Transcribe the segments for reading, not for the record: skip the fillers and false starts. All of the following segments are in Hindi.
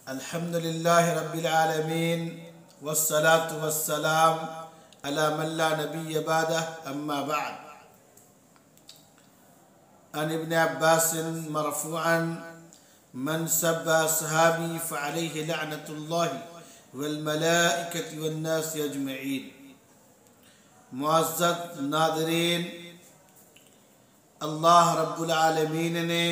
अल्हम्दुलिल्लाहि रब्बिल आलमीन वस्सलातु वस्सलाम अला मन ला नबिय्य बअदह अम्मा बअद। अन इब्न अब्बास मरफूअन मन सब्बा सहाबी फअलैहि लअनतुल्लाहि वल मलाइकति वन नास अजमईन। मुअज़्ज़ज़ नाज़रीन, अल्लाह रब्बुल आलमीन ने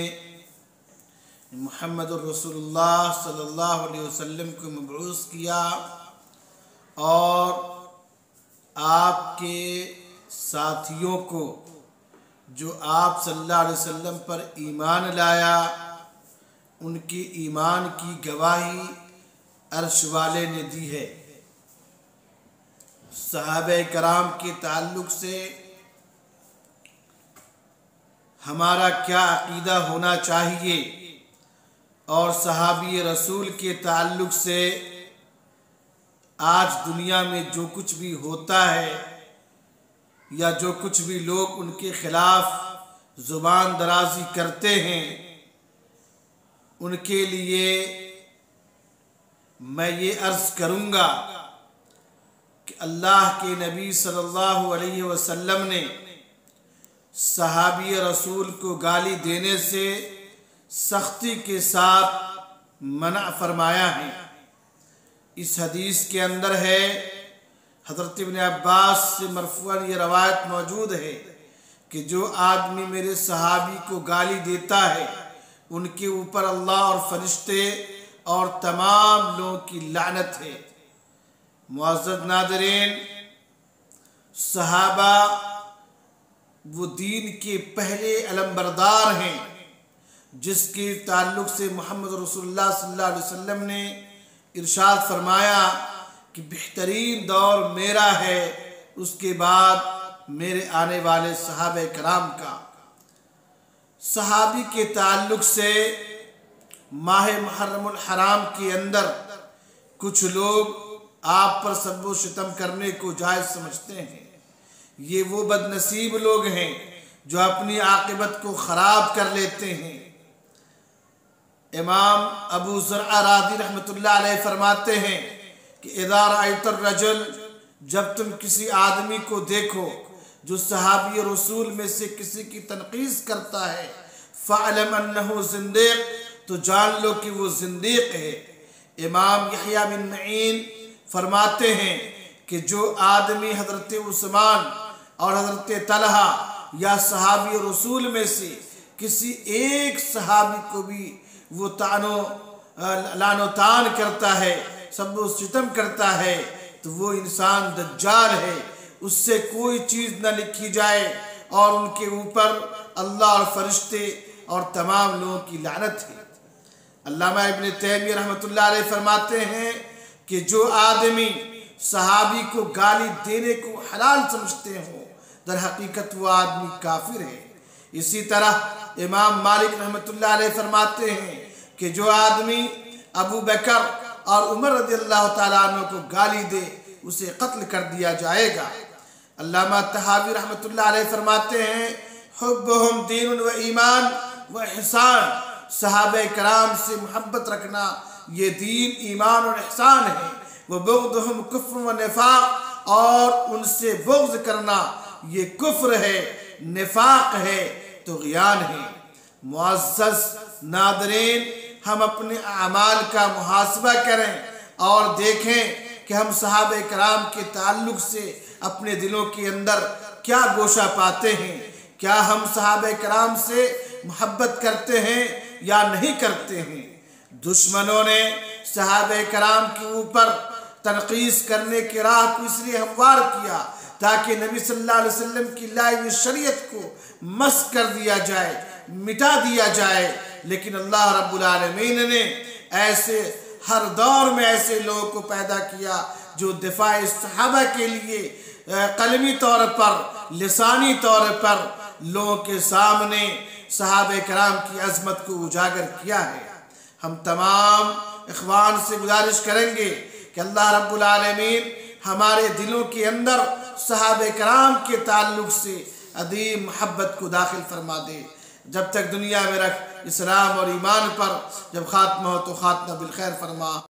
मुहम्मदुर रसूलुल्लाह सल्लल्लाहु अलैहि वसल्लम को मबऊस किया और आपके साथियों को जो आप सल्लल्लाहु अलैहि वसल्लम पर ईमान लाया, उनके ईमान की गवाही अर्श वाले ने दी है। सहाबे कराम के ताल्लुक़ से हमारा क्या अक़ीदा होना चाहिए और सहाबी रसूल के ताल्लुक़ से आज दुनिया में जो कुछ भी होता है या जो कुछ भी लोग उनके ख़िलाफ़ ज़ुबान दराज़ी करते हैं, उनके लिए मैं ये अर्ज़ करूँगा कि अल्लाह के नबी सल्लल्लाहु अलैहि वसल्लम ने सहाबी रसूल को गाली देने से सख्ती के साथ मना फरमाया है। इस हदीस के अंदर है, हज़रत इब्न अब्बास से मरफूअन ये रवायत मौजूद है कि जो आदमी मेरे सहाबी को गाली देता है, उनके ऊपर अल्लाह और फरिश्ते और तमाम लोगों की लानत है। मुअज़्ज़ज़ नाज़रीन, सहाबा वो दीन के पहले अलमबरदार हैं जिसके ताल्लुक़ से मोहम्मद रसूलुल्लाह सल्लल्लाहु अलैहि वसल्लम ने इरशाद फरमाया कि बेहतरीन दौर मेरा है, उसके बाद मेरे आने वाले सहाबे कराम का। सहाबी के ताल्लुक़ से माह मुहर्रमुल हराम के अंदर कुछ लोग आप पर सब्बो सितम करने को जायज़ समझते हैं। ये वो बदनसीब लोग हैं जो अपनी आक़िबत को ख़राब कर लेते हैं। इमाम अबू ज़ुरआ राज़ी रहमतुल्लाह अलैह फरमाते हैं कि इज़ा रअयतर रजुल, जब तुम किसी आदमी को देखो जो सहाबी रसूल में से किसी की तनक़ीस करता है, फ़अलम अन्नहु ज़िंदीक़, तो जान लो कि वो ज़िंदीक़ है। इमाम यहया बिन मईन फरमाते हैं कि जो आदमी हज़रत उस्मान और हज़रत तलहा या सहाबी रसूल में से किसी एक सहाबी को भी वो लानो तान करता है, सब सितम करता है, तो वो इंसान दज्जाल है। उससे कोई चीज़ न लिखी जाए और उनके ऊपर अल्लाह और फरिश्ते और तमाम लोगों की लानत है। अल्लामा इब्न तैमिय्या रहमतुल्लाह अलैह फरमाते हैं कि जो आदमी सहाबी को गाली देने को हलाल समझते हो, दर हकीकत वो आदमी काफिर है। इसी तरह इमाम मालिक रहमतुल्लाह अलैह फरमाते हैं कि जो आदमी अबू बकर और उमर रज़ियल्लाहु ताला अन्हु को गाली दे, उसे कत्ल कर दिया जाएगा। अल्लामा तहावी रहमतुल्लाह अलैह फरमाते हैं, हुब्बुहुम दीनुन व ईमान व इहसान, सहाबे कराम से मोहब्बत रखना ये दीन, ईमान और इहसान है। व बुग़्दुहुम कुफ्र व निफाक, और उनसे बुग़्ज़ करना ये कुफ्र है, निफाक है, तुग़यान है। मुअज़्ज़ज़ नाज़रीन, हम अपने अमाल का मुहासबा करें और देखें कि हम सहाबे कराम के ताल्लुक़ से अपने दिलों के अंदर क्या गोशा पाते हैं। क्या हम सहाबे कराम से मोहब्बत करते हैं या नहीं करते हैं। दुश्मनों ने सहाबे कराम के ऊपर तनक़ीस करने की राह को इसलिए हमवार किया ताकि नबी सल्लल्लाहु अलैहि वसल्लम की लाई हुई शरीयत को मस्ख़ कर दिया जाए, मिटा दिया जाए। लेकिन अल्लाह रब्बुल आलमीन ने ऐसे हर दौर में ऐसे लोगों को पैदा किया जो दिफ़ाए सहाबा के लिए कलमी तौर पर, लिसानी तौर पर लोगों के सामने सहाबे कराम की अज़मत को उजागर किया है। हम तमाम इख़वान से गुजारिश करेंगे कि अल्लाह रब्बुल आलमीन हमारे दिलों के अंदर सहाबे कराम के ताल्लुक़ से अदीम मोहब्बत को दाखिल फरमा दे। जब तक दुनिया में रख इस्लाम और ईमान पर, जब खात्मा हो तो खात्मा बिल खैर फरमा।